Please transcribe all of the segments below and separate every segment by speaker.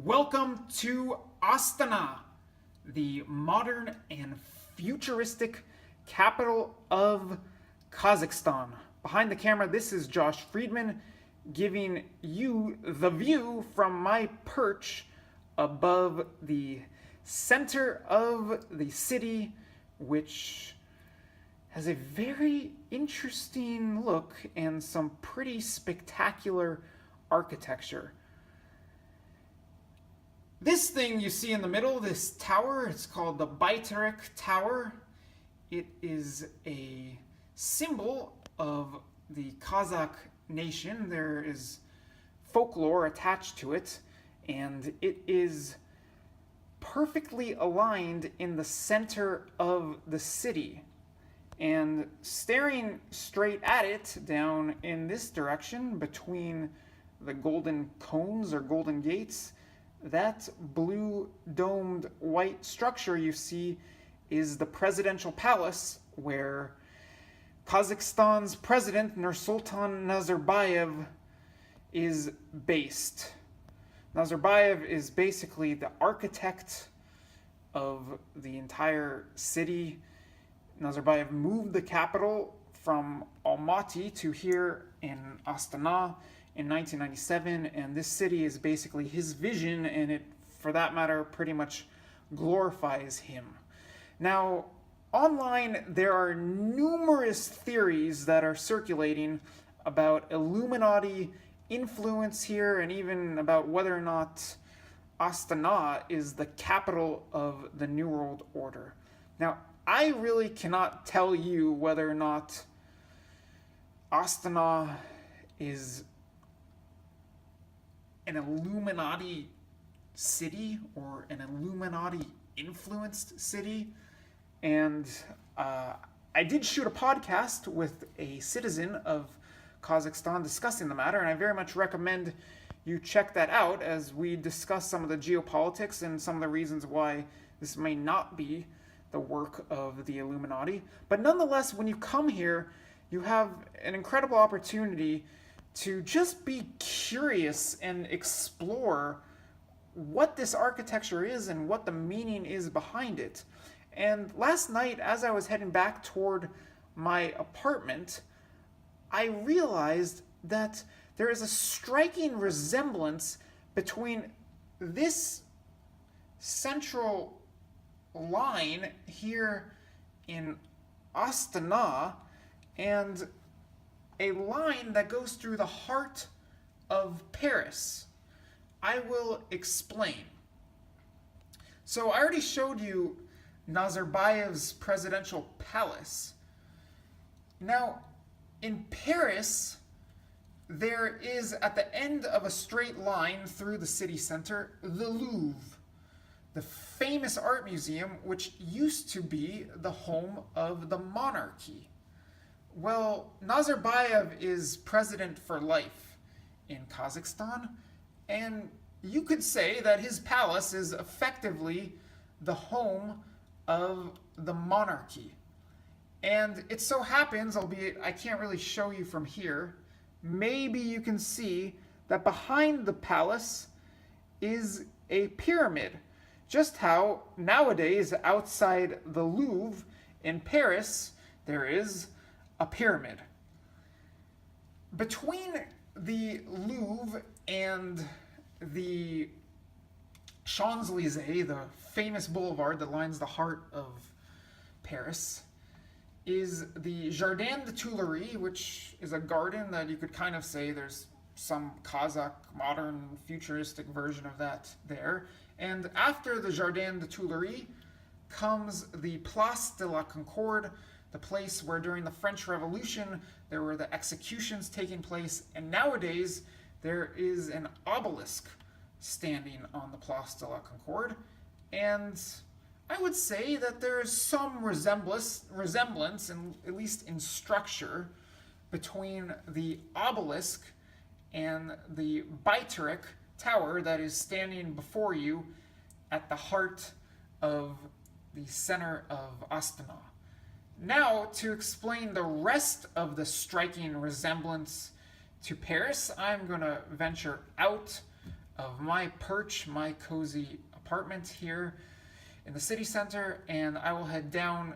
Speaker 1: Welcome to Astana, the modern and futuristic capital of Kazakhstan. Behind the camera, this is Josh Friedman giving you the view from my perch above the center of the city, which has a very interesting look and some pretty spectacular architecture. This thing you see in the middle, this tower, it's called the Borat Tower. It is a symbol of the Kazakh nation. There is folklore attached to it, and it is perfectly aligned in the center of the city. And staring straight at it down in this direction between the golden cones or golden gates, that blue domed white structure you see is the presidential palace where Kazakhstan's president Nursultan Nazarbayev is based. Nazarbayev is basically the architect of the entire city. Nazarbayev moved the capital from Almaty to here in Astana in 1997, and this city is basically his vision, and it, for that matter, pretty much glorifies him. Now, online there are numerous theories that are circulating about Illuminati influence here, and even about whether or not Astana is the capital of the New World Order. Now, I really cannot tell you whether or not Astana is an Illuminati city or an Illuminati influenced city. And I did shoot a podcast with a citizen of Kazakhstan discussing the matter, and I very much recommend you check that out as we discuss some of the geopolitics and some of the reasons why this may not be the work of the Illuminati. But nonetheless, when you come here, you have an incredible opportunity to just be curious and explore what this architecture is and what the meaning is behind it. And last night, as I was heading back toward my apartment, I realized that there is a striking resemblance between this central line here in Astana and a line that goes through the heart of Paris. I will explain. So I already showed you Nazarbayev's presidential palace. Now, in Paris, there is, at the end of a straight line through the city center, the Louvre, the famous art museum which used to be the home of the monarchy. Well, Nazarbayev is president for life in Kazakhstan, and you could say that his palace is effectively the home of the monarchy. And it so happens, albeit I can't really show you from here, maybe you can see that behind the palace is a pyramid. Just how nowadays outside the Louvre in Paris there is a pyramid. Between the Louvre and the Champs-Élysées, the famous boulevard that lines the heart of Paris, is the Jardin des Tuileries, which is a garden that you could kind of say there's some Kazakh modern futuristic version of that there. And after the Jardin des Tuileries comes the Place de la Concorde, the place where during the French Revolution there were the executions taking place, and nowadays there is an obelisk standing on the Place de la Concorde, and I would say that there is some resemblance, in, at least in structure, between the obelisk and the Borat Tower that is standing before you at the heart of the center of Astana. Now, to explain the rest of the striking resemblance to Paris, I'm going to venture out of my perch, my cozy apartment here in the city center, and I will head down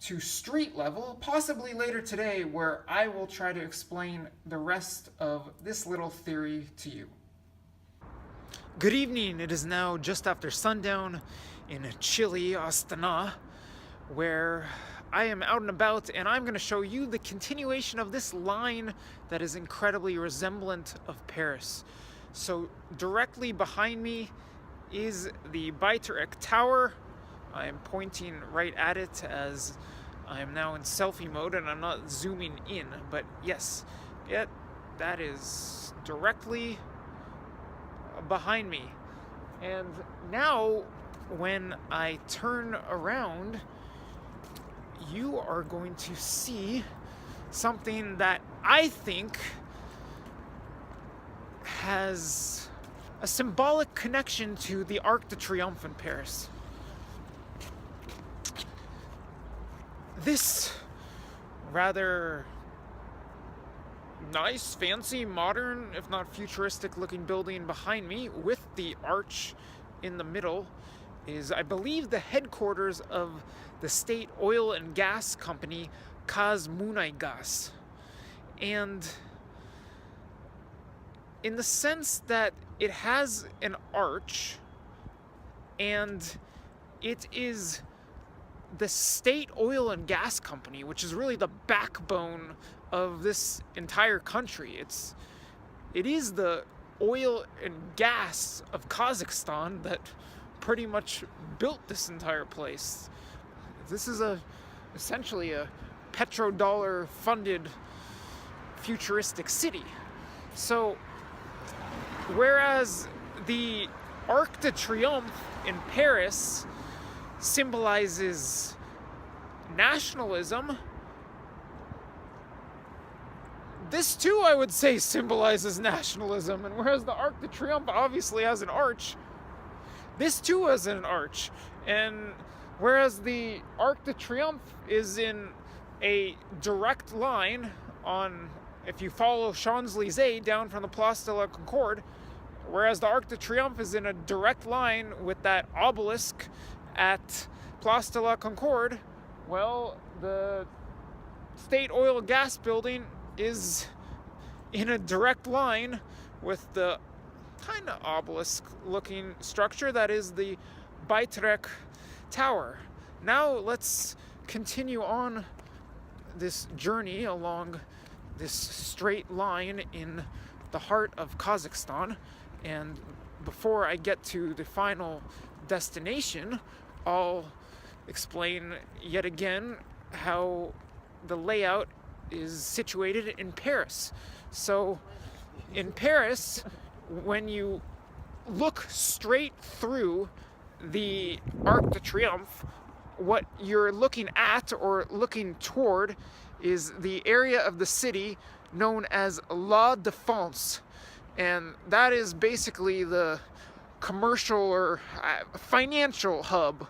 Speaker 1: to street level, possibly later today, where I will try to explain the rest of this little theory to you. Good evening. It is now just after sundown in chilly Astana, where I am out and about, and I'm going to show you the continuation of this line that is incredibly resemblant of Paris. So directly behind me is the Biterek Tower. I am pointing right at it as I am now in selfie mode and I'm not zooming in, but yes, that is directly behind me. And now when I turn around, you are going to see something that I think has a symbolic connection to the Arc de Triomphe in Paris. This rather nice, fancy, modern, if not futuristic looking building behind me with the arch in the middle is, I believe, the headquarters of the state oil and gas company Kazmunaygas. And in the sense that it has an arch and it is the state oil and gas company, which is really the backbone of this entire country. It is the oil and gas of Kazakhstan that pretty much built this entire place. This is essentially a petrodollar funded futuristic city. So whereas the Arc de Triomphe in Paris symbolizes nationalism, this too, I would say, symbolizes nationalism. And whereas the Arc de Triomphe obviously has an arch, this too has an arch. And whereas the Arc de Triomphe is in a direct line on, if you follow Champs-Élysées down from the Place de la Concorde, whereas the Arc de Triomphe is in a direct line with that obelisk at Place de la Concorde, well, the state oil and gas building is in a direct line with the kind of obelisk looking structure that is the Biterek Tower. Now let's continue on this journey along this straight line in the heart of Kazakhstan. And before I get to the final destination, I'll explain yet again how the layout is situated in Paris. So in Paris, when you look straight through the Arc de Triomphe, what you're looking at or looking toward is the area of the city known as La Défense. And that is basically the commercial or financial hub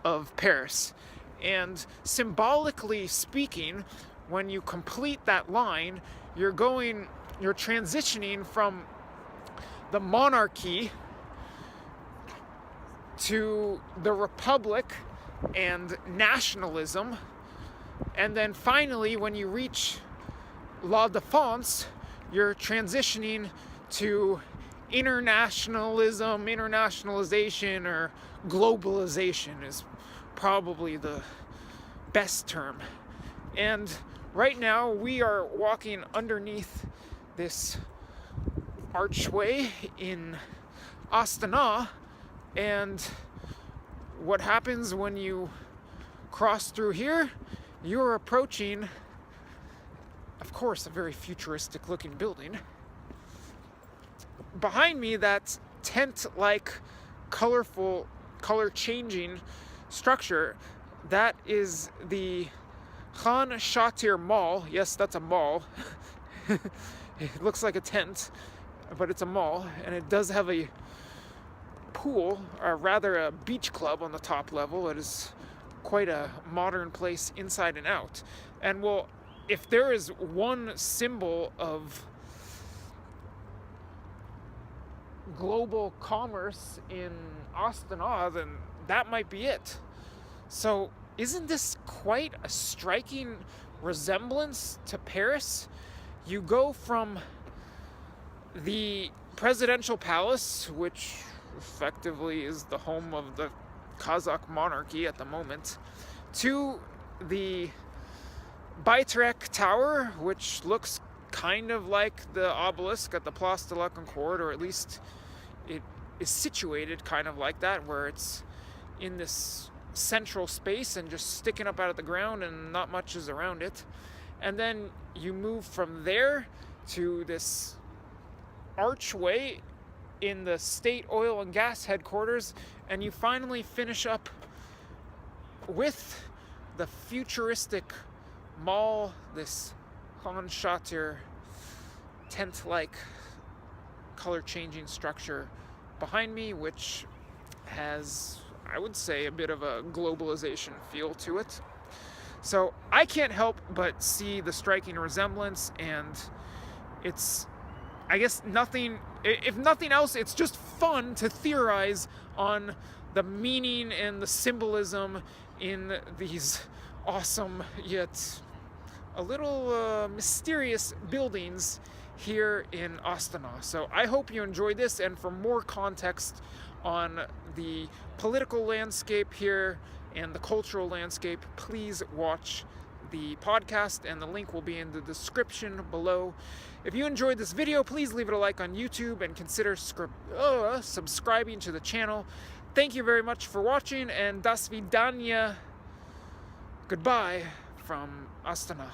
Speaker 1: of Paris. And symbolically speaking, when you complete that line, you're transitioning from the monarchy to the republic and nationalism. And then finally, when you reach La Défense, you're transitioning to internationalism, internationalization, or globalization is probably the best term. And right now we are walking underneath this archway in Astana, and what happens when you cross through here, you're approaching, of course, a very futuristic looking building. Behind me, that tent-like, colorful, color-changing structure, that is the Khan Shatir Mall. Yes, that's a mall. It looks like a tent, but it's a mall, and it does have a pool, or rather a beach club on the top level. It is quite a modern place inside and out. And well, if there is one symbol of global commerce in Astana, then that might be it. So isn't this quite a striking resemblance to Paris? You go from the presidential palace, which effectively is the home of the Kazakh monarchy at the moment, to the Baitrek Tower, which looks kind of like the obelisk at the Place de la Concorde, or at least it is situated kind of like that, where it's in this central space and just sticking up out of the ground and not much is around it. And then you move from there to this archway in the state oil and gas headquarters, and you finally finish up with the futuristic mall, this Hohenschatzer tent-like color-changing structure behind me, which has, I would say, a bit of a globalization feel to it. So I can't help but see the striking resemblance, and it's, I guess, if nothing else, it's just fun to theorize on the meaning and the symbolism in these awesome yet a little mysterious buildings here in Astana. So I hope you enjoyed this, and for more context on the political landscape here and the cultural landscape, please watch the podcast, and the link will be in the description below. If you enjoyed this video, please leave it a like on YouTube and consider subscribing to the channel. Thank you very much for watching, and das vidanya. Goodbye from Astana.